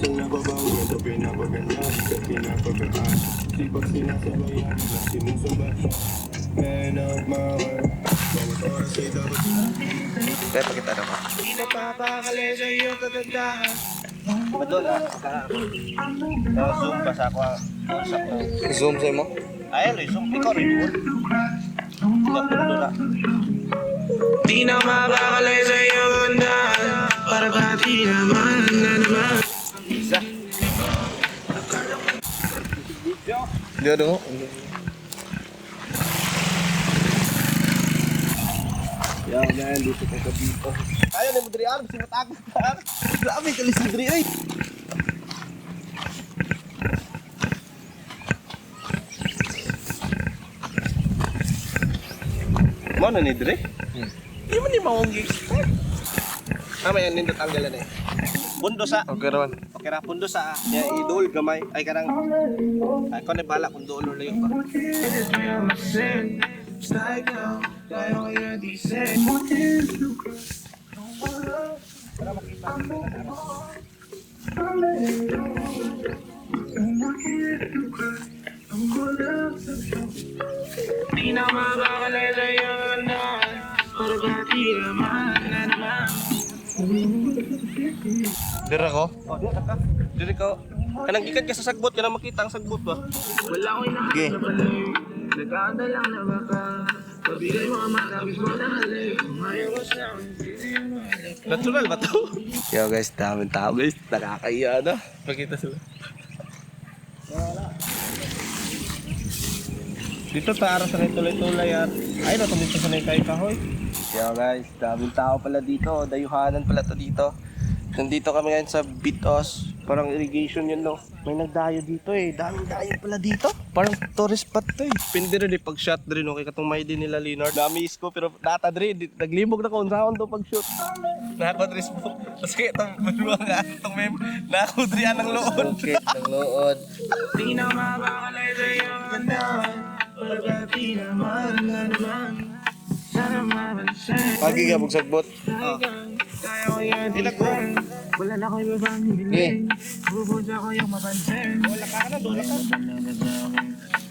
Isang nababaw, ito pinapaganda, ito pinapagaan. Sipag sinasabayan, na sinusumbat. Man of my word, bawat oras ay dapat. Kaya pakita na ko. Di na papakali sa iyong katandaan. Madol ah. Zoom ba sa ako? Zoom sa'yo mo? Ayun, zoom. Ikaw rin yun. Madol ah. Di na mapakali sa iyong katandaan. Para ba di naman na naman. Isa. Di ano? Yan, man. Dito ka dito. Ayun, yung Madri Arm. Sinatagod ka. Grabe, kalis Madri ay. Mana ni Dre? Di man ni mawang expert. May nindot tanggalan eh. Pundo sa. Okay naman. Okay ra pundo sa. Ya idol gamay. Ay karang. Ay ko ni bala kung doon ulo yung ba. Di na mapakali sa iyong katandaan. Para ba di naman na naman. Dira ko? Oh, diri ka. Kanang gikan ka sa sagbot kana makita ang sagbot ba. Wala ko hinahanap Okay. na palay. Nag-aanda lang na baka. Pabigay mo ang matabis mo na halay. Kung ayaw mo sa akin, hindi mo halay. Natural ba to? Yo guys, daming tao guys. Nakakaya na. Pakita sila. Dito taara sa tulay-tulay yan. Ay, no, dito sa kay kahoy. Yo guys, daming tao pala dito. Dayuhanan pala to dito. Nandito kami ngayon sa Bitos. Parang irrigation yun, no? May nagdayo dito eh. Daming dayo pala dito. Parang tourist spot to eh. Pindi rin eh, pag-shot rin, okay? Katong may din nila Leonard. Dami isko, pero data rin. Naglibog na kung saan to pag-shoot. Nakakotris mo. Tapos kaya itong maluwa nga. Itong meme. Nakakudriyan ng loon. Okay, ng lood. Di na mapakali sa iyong katandaan. Para ba di naman na naman. Sana mapansin. Pagi ka magsagbot. Kaya ko yan ilan. Wala na ko ibang hindi. Bubudya ko yung mapansin. Wala ka na, wala ka.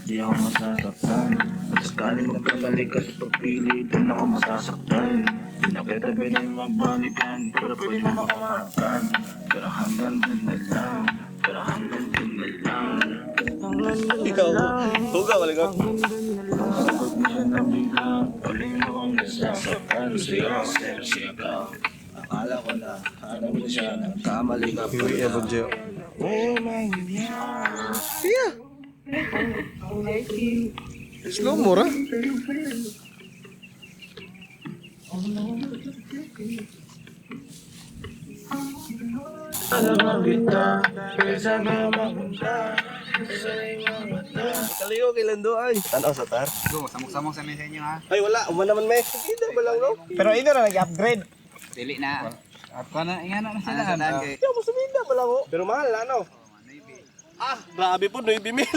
Di ako masasaktan. At sakali magkabalik ka sa pagpili, doon ako masasaktan. Di na kita pwede magbalikan, pero pwede mo makamakan. Pero hanggang dun na lang. Pero hanggang dun na lang. Hanggang dun na Ikaw, lang. huga, wala ka. Hanggang dun na lang. Kapag mo siya nabigla, uling mo akong nasasaktan. Siya, siya ka. Akala ko na, hanap mo siya. Kamali ka pa. Iwi abog dyan. Oh my God. Yeah. Slow mo ra. Alam kita, kaysa mamunta. Sa iyong mata. Kaliyo, kailan doon? Tanaw sa tar? Go, samok-samok sa mesa inyo ha. Ay, wala. Uma naman may. Hindi ba lang, no? Pero ito na nag-upgrade. Dili na. At ka na, ingano na sila. Hindi ako sumida ba lang, oh. Pero mahal na, no? Ah, grabe po, 9 mil.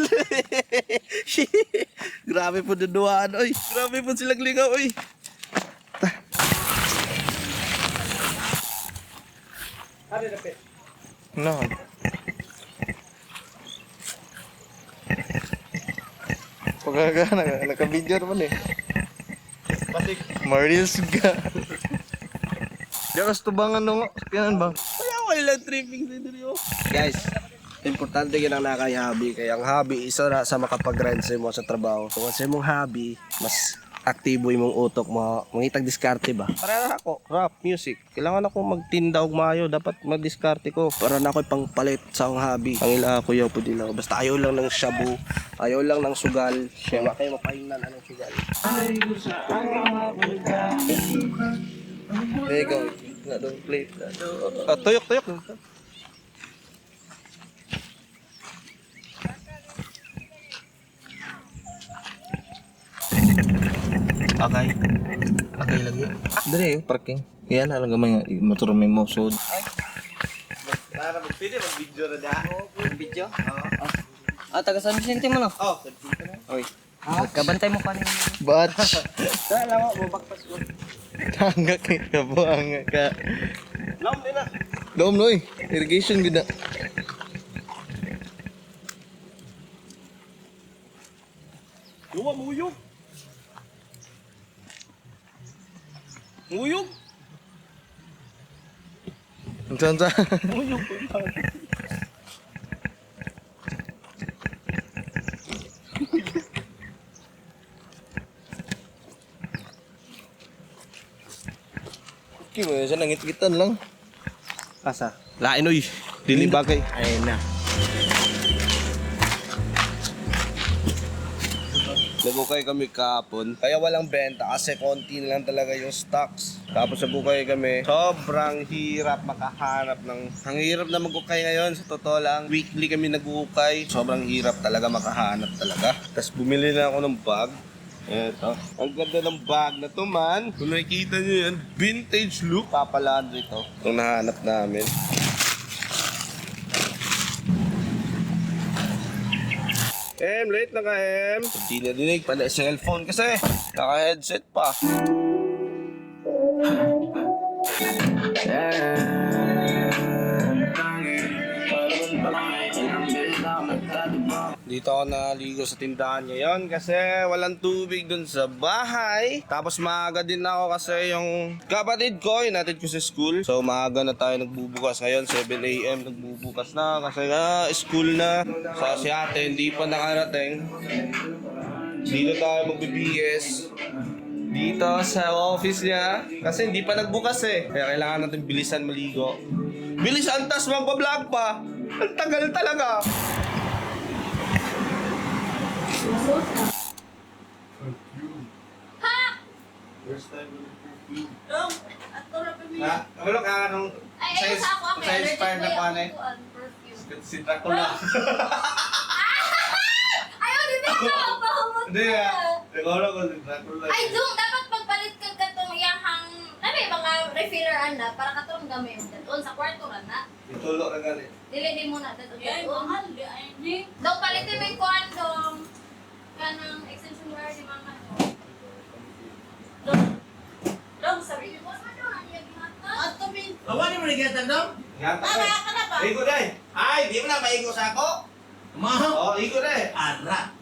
Shit. Grabe po duduaan, oy. Grabe po silang lingaw, oy. Ano na, pe? No. Pagkaga, naka-video naman eh. Pasig. Marils ka. Diyan ka tubangan nung kanan ba? Kaya wala lang tripping sa dito. Guys, importante yun ang nakay hobby. Kaya ang hobby, isa na sa makapag-grind sa mo sa trabaho. Kung sa mong hobby, mas aktibo yung mong utok mo. Mangitag diskarte ba? Para na ako, rap, music. Kailangan ako magtinda og maayo. Dapat mag-diskarte ko. Para na ako pangpalit sa akong hobby. Ang ila ako yaw po din ako. Basta ayaw lang ng shabu. Ayaw lang ng sugal. Kaya kayo mapahingnan anong sugal. There you go. Na don't play. Tuyok, tuyok. Okay. Okay lagi. Dire parking. Yan alang gamay motor may mo sud. Para magpili, mag-video na dahil. Video? Taga San Vicente mo no? Oh, Oy. Kabantay mo pa rin. Batch. saan lang ako, bubakpas ko. Tangga kay ka buang ka. Lam din na. Dom noy. Irrigation gina. Luwa, muyog. Muyog. Saan sa? Muyog. Kimo, sa nangit-gitan lang. Asa? Lain oy. Dili bagay. Ayun na. Nagukay kami kahapon. Kaya walang benta kasi konti na lang talaga yung stocks. Tapos nagukay kami. Sobrang hirap makahanap ng... Ang hirap na magukay ngayon. Sa totoo lang, weekly kami nagukay. Sobrang hirap talaga makahanap talaga. Tapos bumili na ako ng bag. Eto. Ang ganda ng bag na to, man. Kung nakikita nyo yan, vintage look. Papalandry to. Itong nahanap namin. Late na ka, Hindi na dinig pala cellphone kasi. Naka-headset pa. Dito ako naligo sa tindahan ngayon kasi walang tubig dun sa bahay. Tapos maaga din ako kasi yung kapatid ko, inatid ko sa school. So maaga na tayo nagbubukas ngayon, 7 AM nagbubukas na kasi nga school na. So si ate hindi pa nakarating. Dito tayo magbe-BS. Dito sa office niya kasi hindi pa nagbukas eh. Kaya kailangan natin bilisan maligo. Bilisan, tas magpa-vlog pa. Ang tagal talaga. Dong, ato na pa Ha? Ano ka nung Ay, ayun sa ako, may allergic inspired na may pa eh? ako ang perfume. Si Dracula. Ayaw, di ba ako pahumot Hindi na. ah. Siguro ko si Dracula. Ay, Dong, dapat pagpalit ka katong iyahang, ano mga refiller ana, para katong gamay mo doon sa kwarto ra na. Itulog na gali. Dili di mo na dito. Ay, mahal, di ay ni. Dong, palitin mo yung kuhan, Dong. Kanang extension wire di mga Dong, sabi mo, ano ang iyang ginatan? Ato, min. Awan mo ni kita dong. Yan pa. Ka na ba? Igo dai. Ay, di mo na maigo sa ako. Maho. Oh, igo dai. Ara.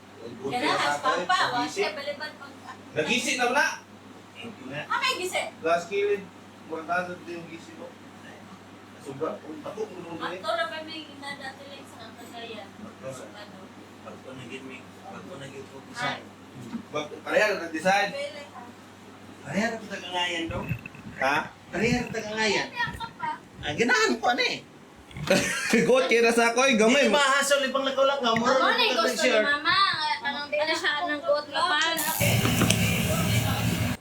Yan na, has papa. Wa siya balibad pag... Nagising na na. Ah, may gise. Last kilid. Murtado din yung gising mo. Sobra. Ako mo nung Ato na ba may ginadati lang sa kagayan? Ano? Ay, Pareha na nag-design. pele ka. Pareha na tagangayan dong. Ha? Pareha na tagangayan. Hindi ako pa. Ang ganahan ko ano eh. Got kira sa ako, gamay Hindi mo. mahasol ibang lakaw-lakaw. Ako na yung gusto ni mama. Anong di na siya ng kuot kapal.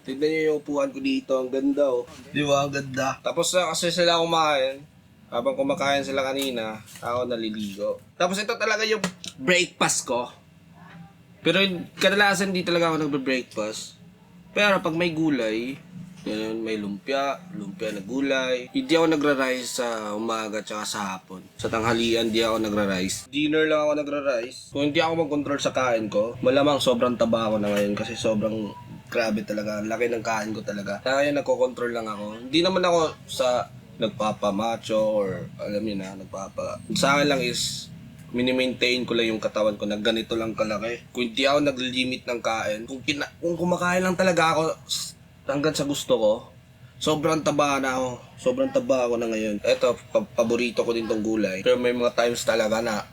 Tignan niyo yung upuan ko dito, ang ganda oh. Di ba, ang ganda. Tapos na kasi sila kumain. Habang kumakain sila kanina, ako naliligo. Tapos ito talaga yung breakfast ko. Pero kadalasan di talaga ako nagbe-breakfast. Pero pag may gulay, ganun, may lumpia na gulay. Hindi ako nagra-rice sa umaga tsaka sa hapon. Sa tanghalian, di ako nagra-rice. Dinner lang ako nagra-rice. Kung hindi ako mag-control sa kain ko, malamang sobrang taba ako na ngayon kasi sobrang grabe talaga. Ang laki ng kain ko talaga. Kaya nagko-control lang ako. Hindi naman ako sa nagpapamacho or alam niyo na, sa akin lang is mini-maintain ko lang yung katawan ko na ganito lang kalaki. Kung hindi ako nag-limit ng kain, kung kumakain lang talaga ako hanggang sa gusto ko, sobrang taba na ako. Sobrang taba ako na ngayon. Eto, paborito ko din tong gulay. Pero may mga times talaga na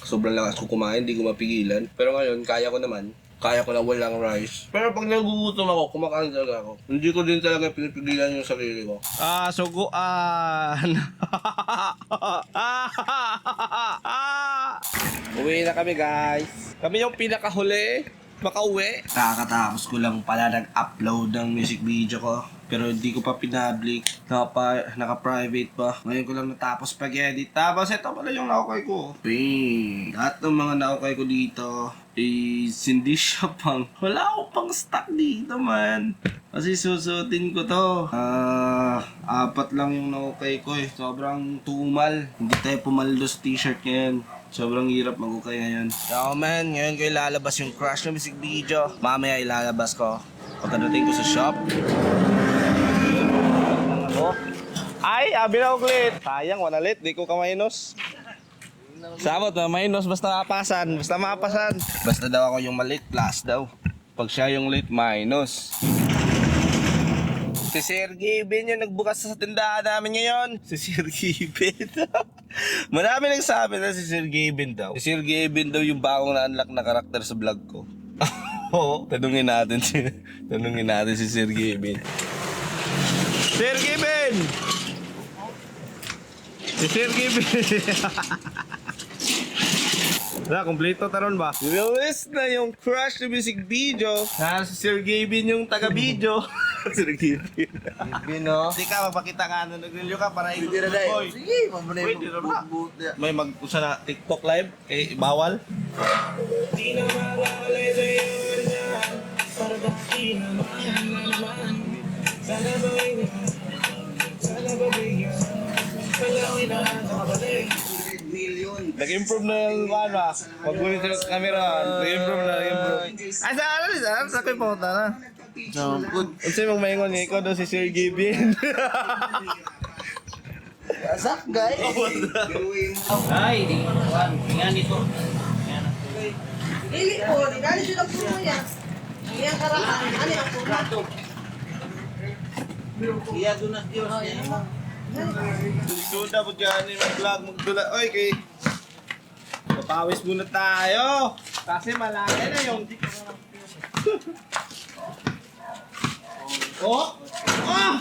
sobrang lakas ko kumain, hindi ko mapigilan. Pero ngayon, kaya ko naman. Kaya ko na walang rice. Pero pag nagugutom ako, kumakain talaga ako. Hindi ko din talaga pinipigilan yung sarili ko. Suguan! Uwi na kami, guys. Kami yung pinakahuli. Makauwi. Kakatapos ko lang pala nag-upload ng music video ko. Pero hindi ko pa pinpublic. Naka-private pa. Ngayon ko lang natapos pag-edit. Tapos ito pala yung naukay ko. Bing! Lahat ng mga naukay ko dito is hindi siya pang... Wala akong pang stock dito, man. Kasi susutin ko to. 4 lang yung naukay ko eh. Sobrang tumal. Hindi tayo pumaldos t-shirt ngayon. Sobrang hirap mag-ukay ngayon. So man, ngayon ko ilalabas yung Crush na music video. Mamaya ilalabas ko. Pagkadating ko sa shop. Ako. Ay, abi na uglit. Sayang, wanalit. Di ko ka minus. Sabot na minus, basta mapasan. Basta mapasan. Basta daw ako yung malit, plus daw. Pag siya yung late, minus. Si Sir Given yung nagbukas sa tindahan namin ngayon. Si Sir Given. Marami nagsabi na si Sir Given daw. Si Sir Given daw yung bagong na-unlock na karakter sa vlog ko. Oo, tanungin natin si Sir Given. Sir Given! Si Sir Given. Na, kompleto taron ba? Release na yung Crush the Music video. Na si Sir Gavin yung taga-video. Sir Gavin. Bino. Hindi ka, magpakita ka na nag-review ka para i-video na boy. Sige, mamunay Pwede na ba? May mag-usa na TikTok live? Eh, bawal? Nag-improve na yung ano, pag-gunit sa camera, nag-improve. Ay, sa akin pumunta na. Unsa mong maingon ni ikaw daw si Sir Gavin. Asak, guys. Ay, di. Yan ito. Dili po, di gali sila po yan. Iya karakan, ani ang po. Iya dunas Diyos niya mo. Suda po dyan yung vlog magdula. Oy, kay... Papawis muna tayo. Kasi malaki na yung... Oh! Oh!